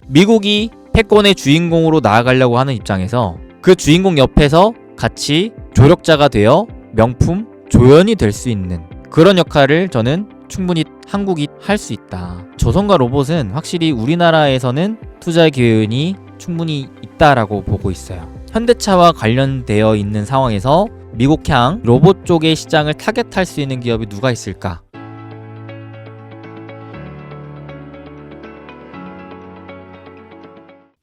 미국이 패권의 주인공으로 나아가려고 하는 입장에서 그 주인공 옆에서 같이 조력자가 되어 명품 조연이 될 수 있는 그런 역할을 저는 충분히 한국이 할 수 있다. 조선과 로봇은 확실히 우리나라에서는 투자 기회는 충분히 있다라고 보고 있어요. 현대차와 관련되어 있는 상황에서 미국향 로봇 쪽의 시장을 타겟할 수 있는 기업이 누가 있을까?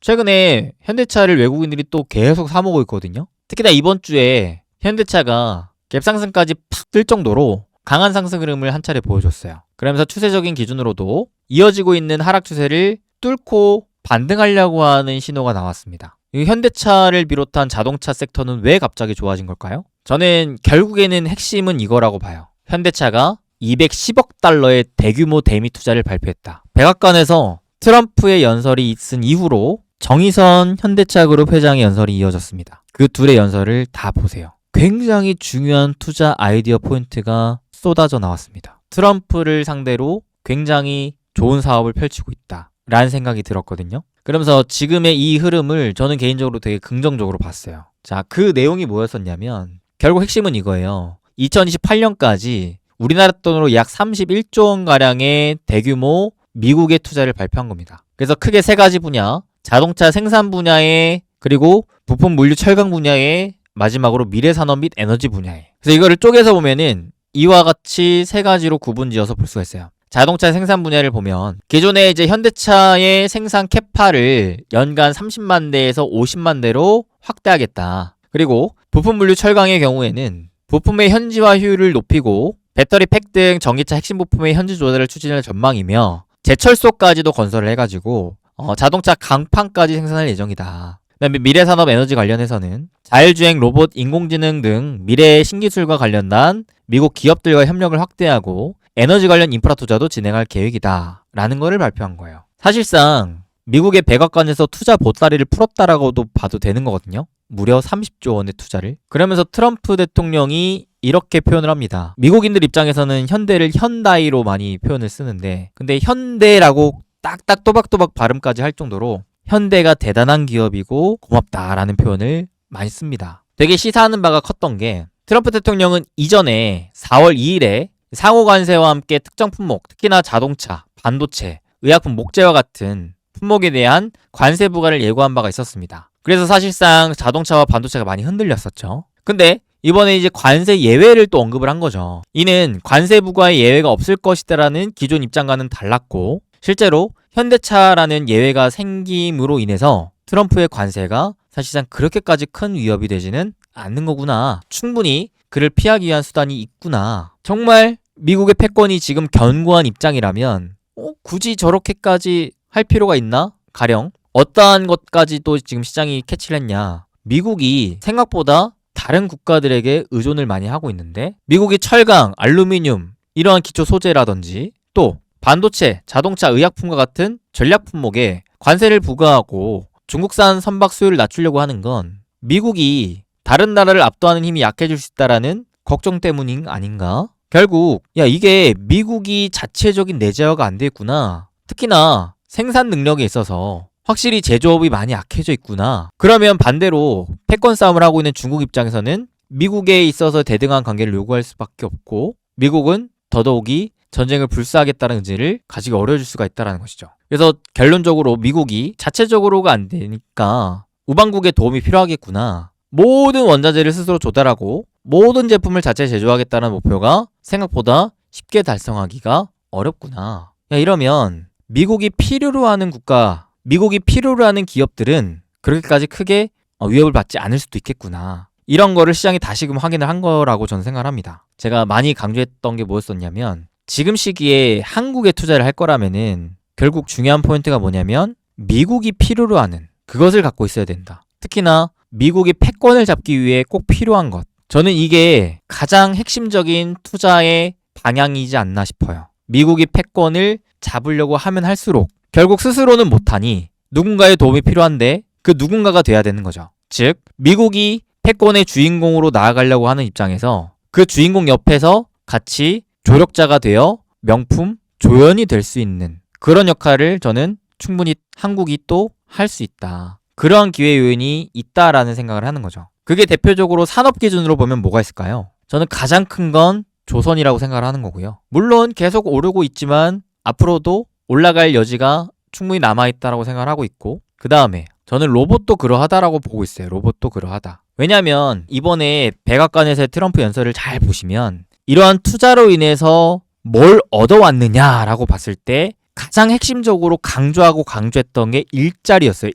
최근에 현대차를 외국인들이 또 계속 사모고 있거든요. 특히나 이번 주에 현대차가 갭상승까지 팍 뜰 정도로 강한 상승 흐름을 한 차례 보여줬어요. 그러면서 추세적인 기준으로도 이어지고 있는 하락 추세를 뚫고 반등하려고 하는 신호가 나왔습니다. 이 현대차를 비롯한 자동차 섹터는 왜 갑자기 좋아진 걸까요? 저는 결국에는 핵심은 이거라고 봐요. 현대차가 210억 달러의 대규모 대미 투자를 발표했다. 백악관에서 트럼프의 연설이 있은 이후로 정의선 현대차그룹 회장의 연설이 이어졌습니다. 그 둘의 연설을 다 보세요. 굉장히 중요한 투자 아이디어 포인트가 쏟아져 나왔습니다. 트럼프를 상대로 굉장히 좋은 사업을 펼치고 있다 라는 생각이 들었거든요. 그러면서 지금의 이 흐름을 저는 개인적으로 되게 긍정적으로 봤어요. 자, 그 내용이 뭐였었냐면 결국 핵심은 이거예요. 2028년까지 우리나라 돈으로 약 31조 원가량의 대규모 미국의 투자를 발표한 겁니다. 그래서 크게 세 가지 분야, 자동차 생산 분야에, 그리고 부품 물류 철강 분야에, 마지막으로 미래산업 및 에너지 분야에. 그래서 이거를 쪼개서 보면은 이와 같이 세 가지로 구분지어서 볼 수가 있어요. 자동차 생산 분야를 보면 기존에 이제 현대차의 생산 캐파를 연간 30만 대에서 50만 대로 확대하겠다. 그리고 부품 물류 철강의 경우에는 부품의 현지화 효율을 높이고 배터리 팩 등 전기차 핵심 부품의 현지 조달을 추진할 전망이며 제철소까지도 건설을 해가지고 자동차 강판까지 생산할 예정이다. 그다음에 미래산업 에너지 관련해서는 자율주행 로봇, 인공지능 등 미래의 신기술과 관련된 미국 기업들과 협력을 확대하고 에너지 관련 인프라 투자도 진행할 계획이다 라는 거를 발표한 거예요. 사실상 미국의 백악관에서 투자 보따리를 풀었다라고도 봐도 되는 거거든요. 무려 30조 원의 투자를. 그러면서 트럼프 대통령이 이렇게 표현을 합니다. 미국인들 입장에서는 현대를 현다이로 많이 표현을 쓰는데 근데 현대라고 딱딱 또박또박 발음까지 할 정도로 현대가 대단한 기업이고 고맙다라는 표현을 많이 씁니다. 되게 시사하는 바가 컸던 게 트럼프 대통령은 이전에 4월 2일에 상호 관세와 함께 특정 품목, 특히나 자동차, 반도체, 의약품, 목재와 같은 품목에 대한 관세 부과를 예고한 바가 있었습니다. 그래서 사실상 자동차와 반도체가 많이 흔들렸었죠. 근데 이번에 이제 관세 예외를 또 언급을 한 거죠. 이는 관세 부과의 예외가 없을 것이다라는 기존 입장과는 달랐고 실제로 현대차라는 예외가 생김으로 인해서 트럼프의 관세가 사실상 그렇게까지 큰 위협이 되지는 않는 거구나. 충분히 그를 피하기 위한 수단이 있구나. 정말 미국의 패권이 지금 견고한 입장이라면 굳이 저렇게까지 할 필요가 있나? 가령 어떠한 것까지도 지금 시장이 캐치를 했냐. 미국이 생각보다 다른 국가들에게 의존을 많이 하고 있는데 미국이 철강, 알루미늄 이러한 기초 소재라든지 또 반도체, 자동차, 의약품과 같은 전략 품목에 관세를 부과하고 중국산 선박 수요를 낮추려고 하는 건 미국이 다른 나라를 압도하는 힘이 약해질 수 있다라는 걱정 때문인 아닌가? 결국 이게 미국이 자체적인 내재화가 안 돼 있구나. 특히나 생산 능력에 있어서 확실히 제조업이 많이 약해져 있구나. 그러면 반대로 패권 싸움을 하고 있는 중국 입장에서는 미국에 있어서 대등한 관계를 요구할 수밖에 없고 미국은 더더욱이 전쟁을 불사하겠다는 의지를 가지기 어려워질 수가 있다는 것이죠. 그래서 결론적으로 미국이 자체적으로가 안 되니까 우방국의 도움이 필요하겠구나. 모든 원자재를 스스로 조달하고 모든 제품을 자체 제조하겠다는 목표가 생각보다 쉽게 달성하기가 어렵구나. 이러면 미국이 필요로 하는 국가, 미국이 필요로 하는 기업들은 그렇게까지 크게 위협을 받지 않을 수도 있겠구나. 이런 거를 시장이 다시금 확인을 한 거라고 저는 생각을 합니다. 제가 많이 강조했던 게 뭐였었냐면 지금 시기에 한국에 투자를 할 거라면은 결국 중요한 포인트가 뭐냐면 미국이 필요로 하는 그것을 갖고 있어야 된다. 특히나 미국이 패권을 잡기 위해 꼭 필요한 것. 저는 이게 가장 핵심적인 투자의 방향이지 않나 싶어요. 미국이 패권을 잡으려고 하면 할수록 결국 스스로는 못하니 누군가의 도움이 필요한데 그 누군가가 돼야 되는 거죠. 즉 미국이 패권의 주인공으로 나아가려고 하는 입장에서 그 주인공 옆에서 같이 조력자가 되어 명품 조연이 될 수 있는 그런 역할을 저는 충분히 한국이 또 할 수 있다. 그러한 기회 요인이 있다라는 생각을 하는 거죠. 그게 대표적으로 산업 기준으로 보면 뭐가 있을까요? 저는 가장 큰 건 조선이라고 생각을 하는 거고요. 물론 계속 오르고 있지만 앞으로도 올라갈 여지가 충분히 남아있다라고 생각을 하고 있고, 그 다음에 저는 로봇도 그러하다라고 보고 있어요. 로봇도 그러하다. 왜냐하면 이번에 백악관에서의 트럼프 연설을 잘 보시면 이러한 투자로 인해서 뭘 얻어왔느냐라고 봤을 때 가장 핵심적으로 강조했던 게 일자리였어요.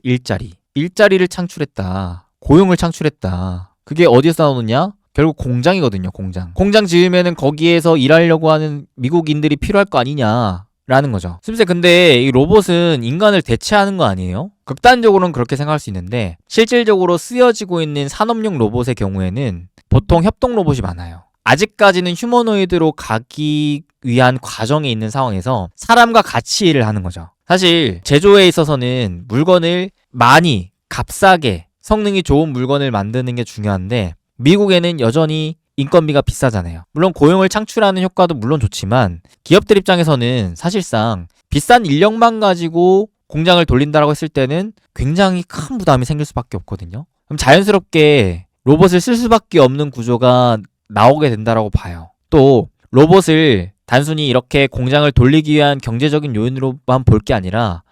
일자리를 창출했다. 고용을 창출했다. 그게 어디서 나오느냐? 결국 공장이거든요. 공장 지으면은 거기에서 일하려고 하는 미국인들이 필요할 거 아니냐라는 거죠. 심지어 근데 이 로봇은 인간을 대체하는 거 아니에요? 극단적으로는 그렇게 생각할 수 있는데 실질적으로 쓰여지고 있는 산업용 로봇의 경우에는 보통 협동 로봇이 많아요. 아직까지는 휴머노이드로 가기 위한 과정에 있는 상황에서 사람과 같이 일을 하는 거죠. 사실 제조에 있어서는 물건을 많이 값싸게 성능이 좋은 물건을 만드는 게 중요한데 미국에는 여전히 인건비가 비싸잖아요. 물론 고용을 창출하는 효과도 물론 좋지만 기업들 입장에서는 사실상 비싼 인력만 가지고 공장을 돌린다고 했을 때는 굉장히 큰 부담이 생길 수밖에 없거든요. 그럼 자연스럽게 로봇을 쓸 수밖에 없는 구조가 나오게 된다라고 봐요. 또 로봇을 단순히 이렇게 공장을 돌리기 위한 경제적인 요인으로만 볼 게 아니라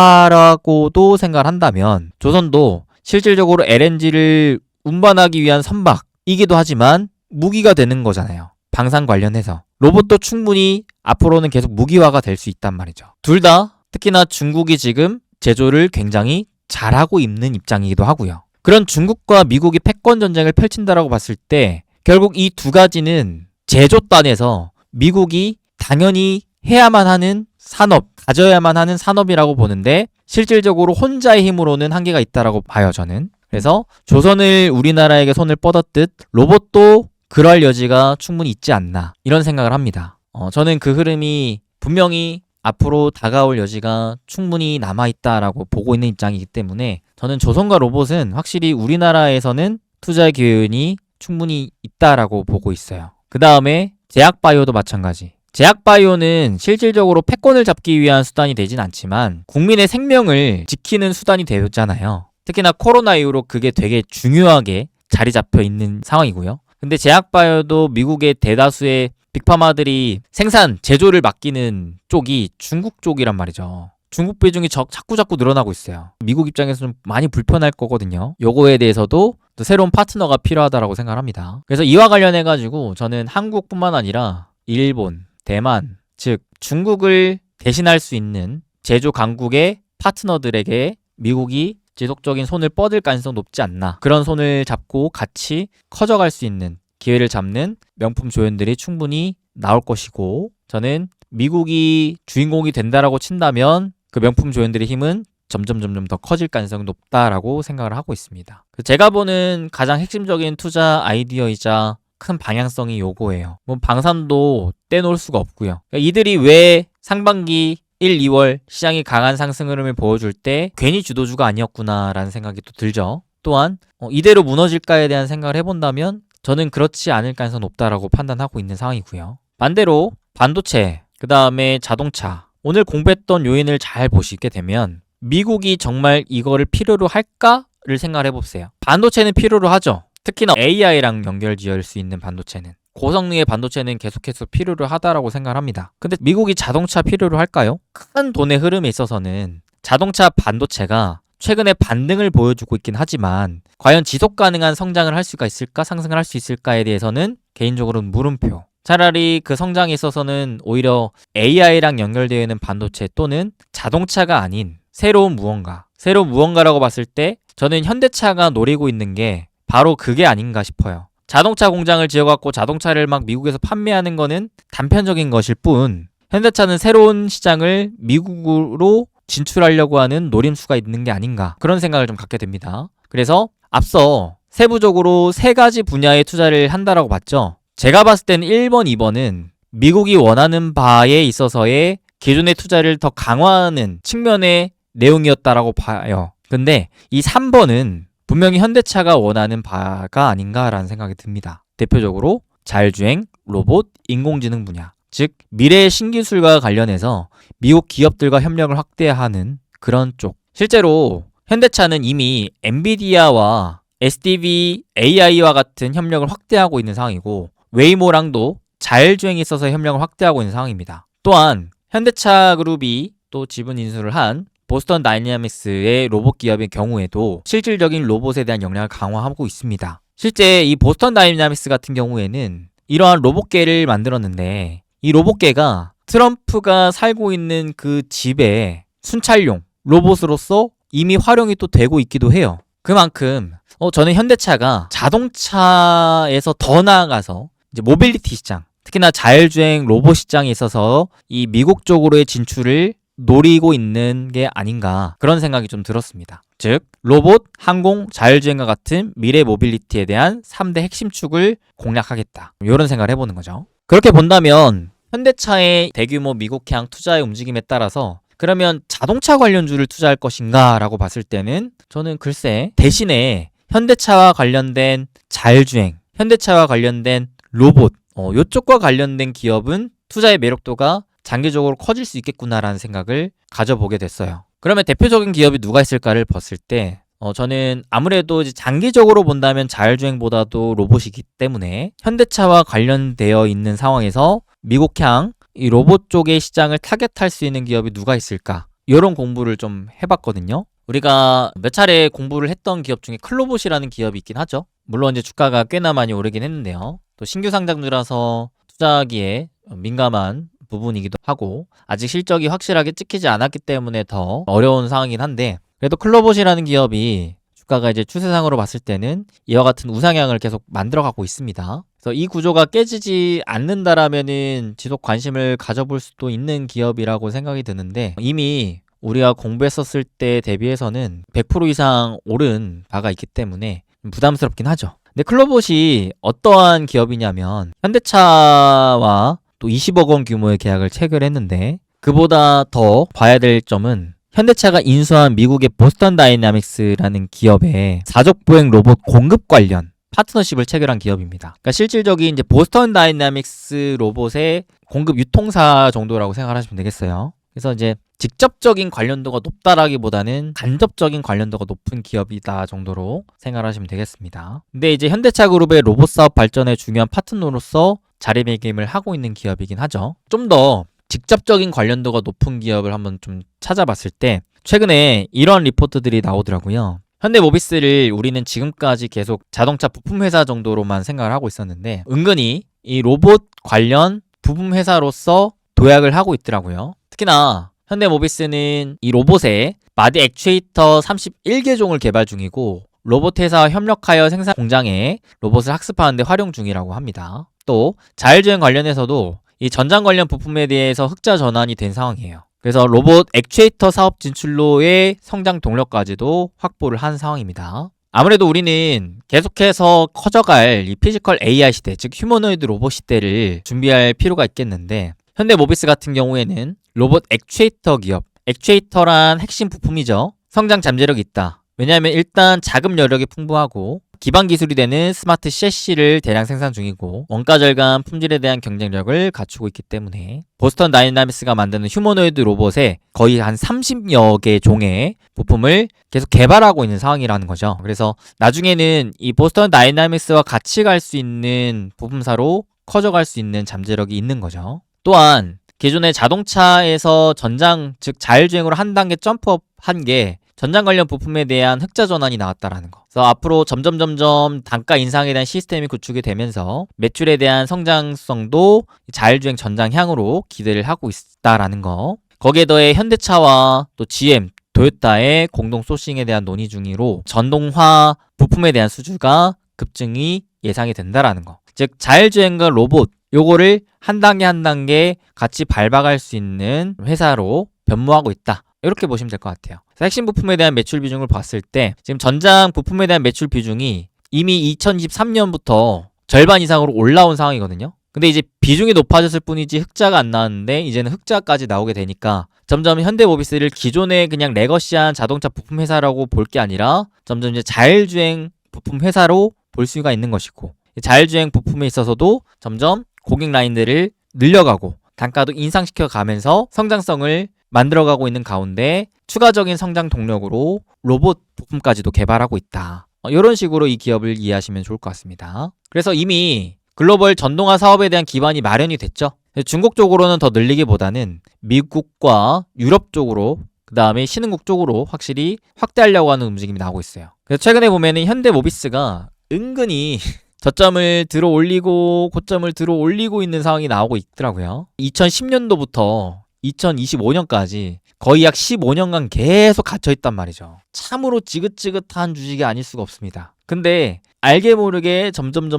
무기화라고도 생각을 한다면 조선도 실질적으로 LNG를 운반하기 위한 선박이기도 하지만 무기가 되는 거잖아요. 방산 관련해서. 로봇도 충분히 앞으로는 계속 무기화가 될 수 있단 말이죠. 둘 다 특히나 중국이 지금 제조를 굉장히 잘하고 있는 입장이기도 하고요. 그런 중국과 미국이 패권 전쟁을 펼친다라고 봤을 때 결국 이 두 가지는 제조단에서 미국이 당연히 해야만 하는 산업, 가져야만 하는 산업이라고 보는데 실질적으로 혼자의 힘으로는 한계가 있다라고 봐요, 저는. 그래서 조선을 우리나라에게 손을 뻗었듯 로봇도 그럴 여지가 충분히 있지 않나 이런 생각을 합니다. 저는 그 흐름이 분명히 앞으로 다가올 여지가 충분히 남아있다라고 보고 있는 입장이기 때문에 저는 조선과 로봇은 확실히 우리나라에서는 투자의 기회는 충분히 있다라고 보고 있어요. 그 다음에 제약바이오도 마찬가지. 제약바이오는 실질적으로 패권을 잡기 위한 수단이 되진 않지만 국민의 생명을 지키는 수단이 되었잖아요. 특히나 코로나 이후로 그게 되게 중요하게 자리 잡혀 있는 상황이고요. 근데 제약바이오도 미국의 대다수의 빅파마들이 생산, 제조를 맡기는 쪽이 중국 쪽이란 말이죠. 중국 비중이 자꾸 늘어나고 있어요. 미국 입장에서 좀 많이 불편할 거거든요. 요거에 대해서도 또 새로운 파트너가 필요하다라고 생각합니다. 그래서 이와 관련해가지고 저는 한국뿐만 아니라 일본, 대만, 즉 중국을 대신할 수 있는 제조 강국의 파트너들에게 미국이 지속적인 손을 뻗을 가능성이 높지 않나. 그런 손을 잡고 같이 커져갈 수 있는 기회를 잡는 명품 조연들이 충분히 나올 것이고 저는 미국이 주인공이 된다라고 친다면 그 명품 조연들의 힘은 점점 더 커질 가능성이 높다라고 생각을 하고 있습니다. 제가 보는 가장 핵심적인 투자 아이디어이자 큰 방향성이 요거예요. 뭐 방산도 떼놓을 수가 없고요. 그러니까 이들이 왜 상반기 1, 2월 시장이 강한 상승 흐름을 보여줄 때 괜히 주도주가 아니었구나라는 생각이 또 들죠. 또한 이대로 무너질까에 대한 생각을 해본다면 저는 그렇지 않을 가능성이 높다라고 판단하고 있는 상황이고요. 반대로 반도체, 그 다음에 자동차, 오늘 공부했던 요인을 잘 보시게 되면 미국이 정말 이거를 필요로 할까를 생각을 해보세요. 반도체는 필요로 하죠. 특히나 AI랑 연결지을 수 있는 반도체는. 고성능의 반도체는 계속해서 필요로 하다라고 생각을 합니다. 근데 미국이 자동차 필요로 할까요? 큰 돈의 흐름에 있어서는 자동차 반도체가 최근에 반등을 보여주고 있긴 하지만 과연 지속 가능한 성장을 할 수가 있을까? 상승을 할 수 있을까에 대해서는 개인적으로는 물음표. 차라리 그 성장에 있어서는 오히려 AI랑 연결되어 있는 반도체 또는 자동차가 아닌 새로운 무언가라고 봤을 때 저는 현대차가 노리고 있는 게 바로 그게 아닌가 싶어요. 자동차 공장을 지어갖고 자동차를 막 미국에서 판매하는 거는 단편적인 것일 뿐 현대차는 새로운 시장을 미국으로 진출하려고 하는 노림수가 있는 게 아닌가 그런 생각을 좀 갖게 됩니다. 그래서 앞서 세부적으로 세 가지 분야에 투자를 한다라고 봤죠. 제가 봤을 때는 1번, 2번은 미국이 원하는 바에 있어서의 기존의 투자를 더 강화하는 측면의 내용이었다라고 봐요. 근데 이 3번은 분명히 현대차가 원하는 바가 아닌가라는 생각이 듭니다. 대표적으로 자율주행, 로봇, 인공지능 분야. 즉 미래의 신기술과 관련해서 미국 기업들과 협력을 확대하는 그런 쪽. 실제로 현대차는 이미 엔비디아와 SDV AI와 같은 협력을 확대하고 있는 상황이고 웨이모랑도 자율주행에 있어서 협력을 확대하고 있는 상황입니다. 또한 현대차 그룹이 또 지분 인수를 한 보스턴 다이내믹스의 로봇 기업의 경우에도 실질적인 로봇에 대한 역량을 강화하고 있습니다. 실제 이 보스턴 다이내믹스 같은 경우에는 이러한 로봇계를 만들었는데 이 로봇계가 트럼프가 살고 있는 그 집의 순찰용 로봇으로서 이미 활용이 또 되고 있기도 해요. 그만큼 저는 현대차가 자동차에서 더 나아가서 이제 모빌리티 시장, 특히나 자율주행 로봇 시장에 있어서 이 미국 쪽으로의 진출을 노리고 있는 게 아닌가 그런 생각이 좀 들었습니다. 즉 로봇, 항공, 자율주행과 같은 미래 모빌리티에 대한 3대 핵심 축을 공략하겠다. 이런 생각을 해보는 거죠. 그렇게 본다면 현대차의 대규모 미국향 투자의 움직임에 따라서 그러면 자동차 관련주를 투자할 것인가 라고 봤을 때는 저는 글쎄 대신에 현대차와 관련된 자율주행, 현대차와 관련된 로봇 이쪽과 관련된 기업은 투자의 매력도가 장기적으로 커질 수 있겠구나라는 생각을 가져보게 됐어요. 그러면 대표적인 기업이 누가 있을까를 봤을 때 저는 아무래도 이제 장기적으로 본다면 자율주행보다도 로봇이기 때문에 현대차와 관련되어 있는 상황에서 미국향 이 로봇 쪽의 시장을 타겟할 수 있는 기업이 누가 있을까? 이런 공부를 좀 해봤거든요. 우리가 몇 차례 공부를 했던 기업 중에 클로봇이라는 기업이 있긴 하죠. 물론 이제 주가가 꽤나 많이 오르긴 했는데요. 또 신규 상장주라서 투자하기에 민감한 부분이기도 하고 아직 실적이 확실하게 찍히지 않았기 때문에 더 어려운 상황이긴 한데 그래도 클로봇이라는 기업이 주가가 이제 추세상으로 봤을 때는 이와 같은 우상향을 계속 만들어가고 있습니다. 그래서 이 구조가 깨지지 않는다라면은 지속 관심을 가져볼 수도 있는 기업이라고 생각이 드는데 이미 우리가 공부했었을 때 대비해서는 100% 이상 오른 바가 있기 때문에 부담스럽긴 하죠. 근데 클로봇이 어떠한 기업이냐면 현대차와 또 20억 원 규모의 계약을 체결했는데 그보다 더 봐야 될 점은 현대차가 인수한 미국의 보스턴 다이내믹스라는 기업의 사족보행 로봇 공급 관련 파트너십을 체결한 기업입니다. 그러니까 실질적인 이제 보스턴 다이내믹스 로봇의 공급 유통사 정도라고 생각하시면 되겠어요. 그래서 이제 직접적인 관련도가 높다라기보다는 간접적인 관련도가 높은 기업이다 정도로 생각하시면 되겠습니다. 근데 이제 현대차 그룹의 로봇 사업 발전에 중요한 파트너로서 자리매김을 하고 있는 기업이긴 하죠. 좀 더 직접적인 관련도가 높은 기업을 한번 좀 찾아봤을 때 최근에 이런 리포트들이 나오더라고요. 현대모비스를 우리는 지금까지 계속 자동차 부품 회사 정도로만 생각을 하고 있었는데 은근히 이 로봇 관련 부품 회사로서 도약을 하고 있더라고요. 특히나 현대모비스는 이 로봇에 마디 액추에이터 31개 종을 개발 중이고 로봇 회사와 협력하여 생산 공장에 로봇을 학습하는 데 활용 중이라고 합니다. 또 자율주행 관련해서도 이 전장 관련 부품에 대해서 흑자 전환이 된 상황이에요. 그래서 로봇 액추에이터 사업 진출로의 성장 동력까지도 확보를 한 상황입니다. 아무래도 우리는 계속해서 커져갈 이 피지컬 AI 시대, 즉 휴머노이드 로봇 시대를 준비할 필요가 있겠는데 현대모비스 같은 경우에는 로봇 액추에이터 기업, 액추에이터란 핵심 부품이죠. 성장 잠재력이 있다. 왜냐하면 일단 자금 여력이 풍부하고 기반 기술이 되는 스마트 셰시를 대량 생산 중이고 원가 절감 품질에 대한 경쟁력을 갖추고 있기 때문에 보스턴 다이내믹스가 만드는 휴머노이드 로봇에 거의 한 30여 개 종의 부품을 계속 개발하고 있는 상황이라는 거죠. 그래서 나중에는 이 보스턴 다이내믹스와 같이 갈 수 있는 부품사로 커져갈 수 있는 잠재력이 있는 거죠. 또한 기존의 자동차에서 전장, 즉 자율주행으로 한 단계 점프업한 게 전장 관련 부품에 대한 흑자 전환이 나왔다라는 거. 그래서 앞으로 점점 단가 인상에 대한 시스템이 구축이 되면서 매출에 대한 성장성도 자율주행 전장향으로 기대를 하고 있다라는 거. 거기에 더해 현대차와 또 GM, 도요타의 공동 소싱에 대한 논의 중이로 전동화 부품에 대한 수주가 급증이 예상이 된다라는 거. 즉 자율주행과 로봇 요거를 한 단계 같이 밟아갈 수 있는 회사로 변모하고 있다. 이렇게 보시면 될 것 같아요. 핵심 부품에 대한 매출 비중을 봤을 때 지금 전장 부품에 대한 매출 비중이 이미 2023년부터 절반 이상으로 올라온 상황이거든요. 근데 이제 비중이 높아졌을 뿐이지 흑자가 안 나왔는데 이제는 흑자까지 나오게 되니까 점점 현대모비스를 기존의 그냥 레거시한 자동차 부품 회사라고 볼 게 아니라 점점 이제 자율주행 부품 회사로 볼 수가 있는 것이고 자율주행 부품에 있어서도 점점 고객 라인들을 늘려가고 단가도 인상시켜 가면서 성장성을 만들어가고 있는 가운데 추가적인 성장 동력으로 로봇 부품까지도 개발하고 있다. 이런 식으로 이 기업을 이해하시면 좋을 것 같습니다. 그래서 이미 글로벌 전동화 사업에 대한 기반이 마련이 됐죠. 중국 쪽으로는 더 늘리기보다는 미국과 유럽 쪽으로, 그 다음에 신흥국 쪽으로 확실히 확대하려고 하는 움직임이 나오고 있어요. 그래서 최근에 보면은 현대모비스가 은근히 저점을 들어 올리고 고점을 들어 올리고 있는 상황이 나오고 있더라고요. 2010년도부터 2025년까지 거의 약 15년간 계속 갇혀있단 말이죠. 참으로 지긋지긋한 주식이 아닐 수가 없습니다. 근데 알게 모르게 점점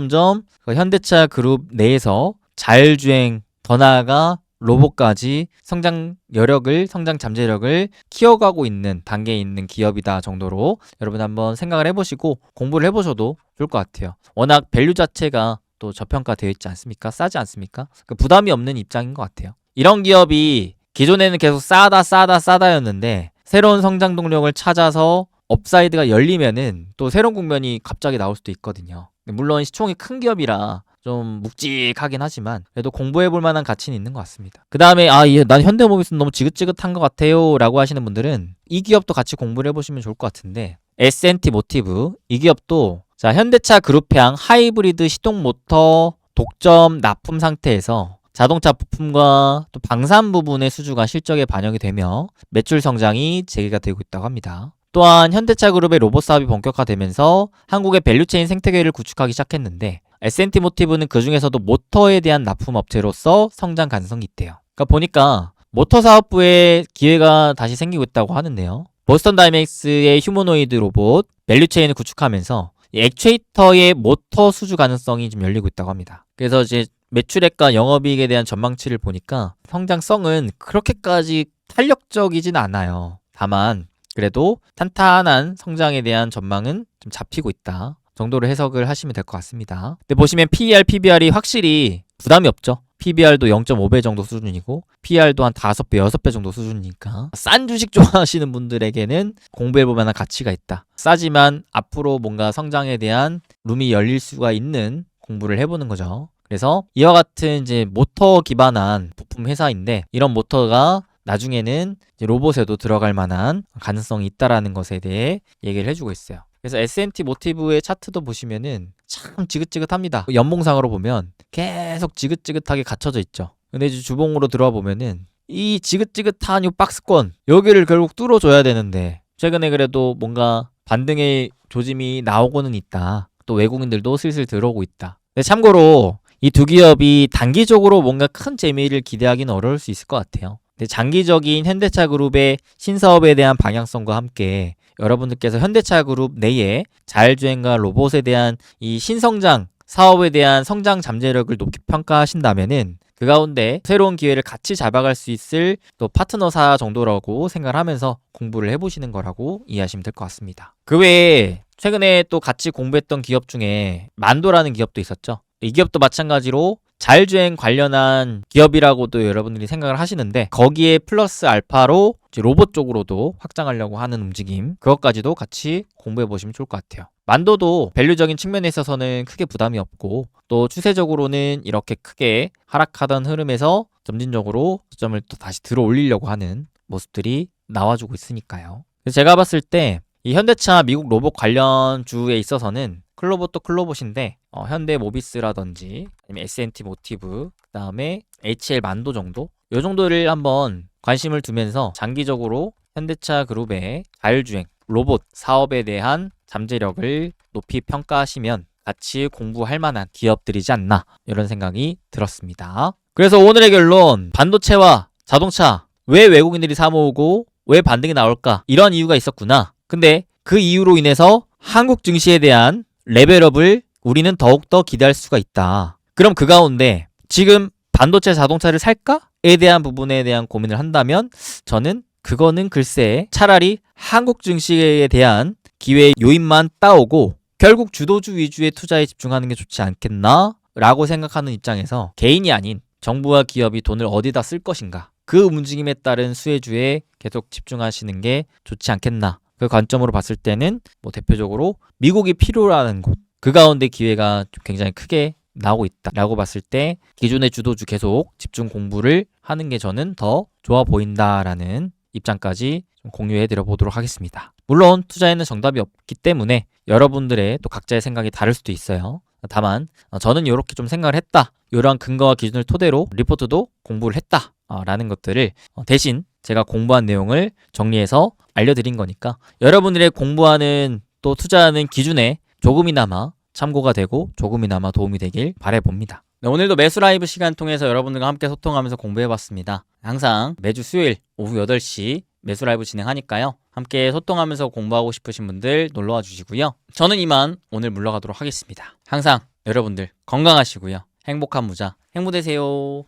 그 현대차 그룹 내에서 자율주행, 더 나아가 로봇까지 성장 여력을, 성장 잠재력을 키워가고 있는 단계에 있는 기업이다 정도로 여러분 한번 생각을 해보시고 공부를 해보셔도 좋을 것 같아요. 워낙 밸류 자체가 또 저평가되어 있지 않습니까? 싸지 않습니까? 그 부담이 없는 입장인 것 같아요. 이런 기업이 기존에는 계속 싸다였는데 새로운 성장 동력을 찾아서 업사이드가 열리면은 또 새로운 국면이 갑자기 나올 수도 있거든요. 물론 시총이 큰 기업이라 좀 묵직하긴 하지만 그래도 공부해볼 만한 가치는 있는 것 같습니다. 그 다음에 난 현대모비스는 너무 지긋지긋한 것 같아요 라고 하시는 분들은 이 기업도 같이 공부를 해보시면 좋을 것 같은데, S&T 모티브, 이 기업도 자 현대차 그룹형 하이브리드 시동 모터 독점 납품 상태에서 자동차 부품과 또 방산 부분의 수주가 실적에 반영이 되며 매출 성장이 재개가 되고 있다고 합니다. 또한 현대차 그룹의 로봇 사업이 본격화되면서 한국의 밸류체인 생태계를 구축하기 시작했는데 S&T 모티브는 그 중에서도 모터에 대한 납품 업체로서 성장 가능성이 있대요. 그러니까 보니까 모터 사업부에 기회가 다시 생기고 있다고 하는데요. 보스턴 다이맥스의 휴머노이드 로봇 밸류체인을 구축하면서 액추에이터의 모터 수주 가능성이 좀 열리고 있다고 합니다. 그래서 이제 매출액과 영업이익에 대한 전망치를 보니까 성장성은 그렇게까지 탄력적이진 않아요. 다만 그래도 탄탄한 성장에 대한 전망은 좀 잡히고 있다 정도로 해석을 하시면 될 것 같습니다. 근데 보시면 PER, PBR이 확실히 부담이 없죠. PBR도 0.5배 정도 수준이고 PER도 한 5배, 6배 정도 수준이니까 싼 주식 좋아하시는 분들에게는 공부해볼 만한 가치가 있다. 싸지만 앞으로 뭔가 성장에 대한 룸이 열릴 수가 있는 공부를 해보는 거죠. 그래서 이와 같은 이제 모터 기반한 부품 회사인데 이런 모터가 나중에는 이제 로봇에도 들어갈 만한 가능성이 있다라는 것에 대해 얘기를 해주고 있어요. 그래서 S&T 모티브의 차트도 보시면은 참 지긋지긋합니다. 연봉상으로 보면 계속 지긋지긋하게 갖춰져 있죠. 근데 이제 주봉으로 들어와 보면은 이 지긋지긋한 이 박스권 여기를 결국 뚫어줘야 되는데 최근에 그래도 뭔가 반등의 조짐이 나오고는 있다. 또 외국인들도 슬슬 들어오고 있다. 근데 참고로 이 두 기업이 단기적으로 뭔가 큰 재미를 기대하기는 어려울 수 있을 것 같아요. 근데 장기적인 현대차 그룹의 신사업에 대한 방향성과 함께 여러분들께서 현대차 그룹 내에 자율주행과 로봇에 대한 이 신성장 사업에 대한 성장 잠재력을 높게 평가하신다면은 그 가운데 새로운 기회를 같이 잡아갈 수 있을 또 파트너사 정도라고 생각을 하면서 공부를 해보시는 거라고 이해하시면 될 것 같습니다. 그 외에 최근에 또 같이 공부했던 기업 중에 만도라는 기업도 있었죠. 이 기업도 마찬가지로 자율주행 관련한 기업이라고도 여러분들이 생각을 하시는데 거기에 플러스 알파로 이제 로봇 쪽으로도 확장하려고 하는 움직임, 그것까지도 같이 공부해 보시면 좋을 것 같아요. 만도도 밸류적인 측면에 있어서는 크게 부담이 없고 또 추세적으로는 이렇게 크게 하락하던 흐름에서 점진적으로 저점을 또 다시 들어 올리려고 하는 모습들이 나와주고 있으니까요. 그래서 제가 봤을 때 이 현대차 미국 로봇 관련 주에 있어서는 클로봇도 클로봇인데 현대모비스라든지 아니면 S&T 모티브, 그 다음에 HL 만도 정도? 요 정도를 한번 관심을 두면서 장기적으로 현대차 그룹의 자율주행, 로봇 사업에 대한 잠재력을 높이 평가하시면 같이 공부할 만한 기업들이지 않나 이런 생각이 들었습니다. 그래서 오늘의 결론, 반도체와 자동차 왜 외국인들이 사모으고 왜 반등이 나올까? 이런 이유가 있었구나. 근데 그 이유로 인해서 한국 증시에 대한 레벨업을 우리는 더욱더 기대할 수가 있다. 그럼 그 가운데 지금 반도체 자동차를 살까?에 대한 부분에 대한 고민을 한다면 저는 그거는 글쎄 차라리 한국 증시에 대한 기회 요인만 따오고 결국 주도주 위주의 투자에 집중하는 게 좋지 않겠나? 라고 생각하는 입장에서 개인이 아닌 정부와 기업이 돈을 어디다 쓸 것인가? 그 움직임에 따른 수혜주에 계속 집중하시는 게 좋지 않겠나? 그 관점으로 봤을 때는 뭐 대표적으로 미국이 필요로 하는 곳, 그 가운데 기회가 좀 굉장히 크게 나오고 있다라고 봤을 때 기존의 주도주 계속 집중 공부를 하는 게 저는 더 좋아 보인다라는 입장까지 좀 공유해 드려 보도록 하겠습니다. 물론 투자에는 정답이 없기 때문에 여러분들의 또 각자의 생각이 다를 수도 있어요. 다만 저는 이렇게 좀 생각을 했다. 이러한 근거와 기준을 토대로 리포트도 공부를 했다. 라는 것들을 대신 제가 공부한 내용을 정리해서 알려드린 거니까 여러분들의 공부하는 또 투자하는 기준에 조금이나마 참고가 되고 조금이나마 도움이 되길 바라봅니다. 네, 오늘도 매수 라이브 시간 통해서 여러분들과 함께 소통하면서 공부해봤습니다. 항상 매주 수요일 오후 8시 매수 라이브 진행하니까요. 함께 소통하면서 공부하고 싶으신 분들 놀러와 주시고요. 저는 이만 오늘 물러가도록 하겠습니다. 항상 여러분들 건강하시고요. 행복한 무자 행보 되세요.